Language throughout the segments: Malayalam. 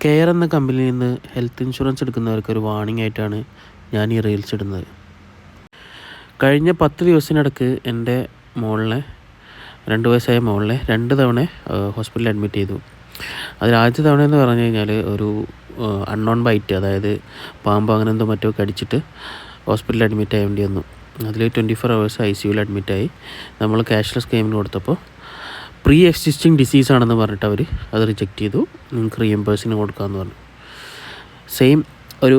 കെയർ എന്ന കമ്പനിയിൽ നിന്ന് ഹെൽത്ത് ഇൻഷുറൻസ് എടുക്കുന്നവർക്ക് ഒരു വാർണിംഗ് ആയിട്ടാണ് ഞാൻ ഈ റീൽസ് ഇടുന്നത്. കഴിഞ്ഞ 10 ദിവസത്തിനിടയ്ക്ക് എൻ്റെ മോളിനെ 2 വയസ്സായ മോളിനെ 2 തവണ ഹോസ്പിറ്റലിൽ അഡ്മിറ്റ് ചെയ്തു. അതിൽ ആദ്യത്തെ തവണ എന്ന് പറഞ്ഞു കഴിഞ്ഞാൽ ഒരു അൺനോൺ ബൈറ്റ്, അതായത് പാമ്പ് അങ്ങനെ എന്തോ മറ്റോ കടിച്ചിട്ട് ഹോസ്പിറ്റലിൽ അഡ്മിറ്റ് ആവേണ്ടി വന്നു. അതിൽ 24 hours ICUവിൽ അഡ്മിറ്റായി. നമ്മൾ ക്യാഷ്ലെസ് ക്ലെയിമിന് കൊടുത്തപ്പോൾ പ്രീ എക്സിസ്റ്റിംഗ് ഡിസീസ് ആണെന്ന് പറഞ്ഞിട്ട് അവർ അത് റിജക്റ്റ് ചെയ്തു. നിങ്ങൾക്ക് റീഎംബേഴ്സിന് കൊടുക്കാമെന്ന് പറഞ്ഞു. സെയിം ഒരു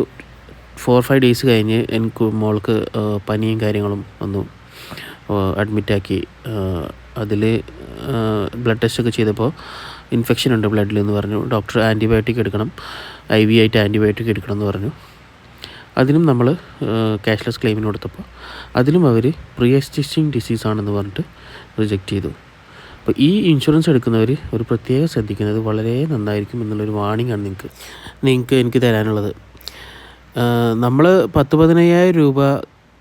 4-5 days കഴിഞ്ഞ് എനിക്ക് മോൾക്ക് പനിയും കാര്യങ്ങളും വന്നു, അഡ്മിറ്റാക്കി. അതിൽ ബ്ലഡ് ടെസ്റ്റൊക്കെ ചെയ്തപ്പോൾ ഇൻഫെക്ഷൻ ഉണ്ട് ബ്ലഡിൽ എന്ന് പറഞ്ഞു. ഡോക്ടർ ആൻറ്റിബയോട്ടിക് എടുക്കണം, IV ആയിട്ട് ആൻറ്റിബയോട്ടിക് എടുക്കണം എന്ന് പറഞ്ഞു. അതിനും നമ്മൾ ക്യാഷ്ലെസ് ക്ലെയിമിന് കൊടുത്തപ്പോൾ അതിലും അവർ പ്രീ എക്സിസ്റ്റിംഗ് ഡിസീസ് ആണെന്ന് പറഞ്ഞിട്ട് റിജക്റ്റ് ചെയ്തു. അപ്പോൾ ഈ ഇൻഷുറൻസ് എടുക്കുന്നവർ ഒരു പ്രത്യേകം ശ്രദ്ധിക്കുന്നത് വളരെ നന്നായിരിക്കും എന്നുള്ളൊരു വാർണിംഗ് ആണ് നിങ്ങൾക്ക് എനിക്ക് തരാനുള്ളത്. നമ്മൾ 10-15,000 രൂപ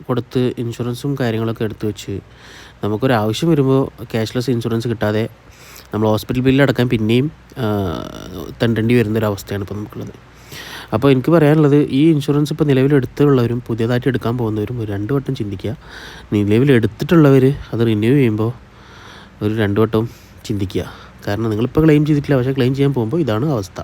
കൊടുത്ത് ഇൻഷുറൻസും കാര്യങ്ങളൊക്കെ എടുത്തു വെച്ച് നമുക്കൊരാവശ്യം വരുമ്പോൾ ക്യാഷ്ലെസ് ഇൻഷുറൻസ് കിട്ടാതെ നമ്മൾ ഹോസ്പിറ്റൽ ബില്ലടക്കാൻ പിന്നെയും തണ്ടേണ്ടി വരുന്നൊരവസ്ഥയാണ് ഇപ്പോൾ നമുക്കുള്ളത്. അപ്പോൾ എനിക്ക് പറയാനുള്ളത്, ഈ ഇൻഷുറൻസ് ഇപ്പോൾ നിലവിലെടുത്തിട്ടുള്ളവരും പുതിയതായിട്ട് എടുക്കാൻ പോകുന്നവരും ഒരു 2 വട്ടം ചിന്തിക്കുക. നിലവിലെടുത്തിട്ടുള്ളവർ അത് റിന്യൂ ചെയ്യുമ്പോൾ ഒരു 2 വട്ടവും ചിന്തിക്കുക. കാരണം നിങ്ങളിപ്പോൾ ക്ലെയിം ചെയ്തിട്ടില്ല, പക്ഷേ ക്ലെയിം ചെയ്യാൻ പോകുമ്പോൾ ഇതാണ് അവസ്ഥ.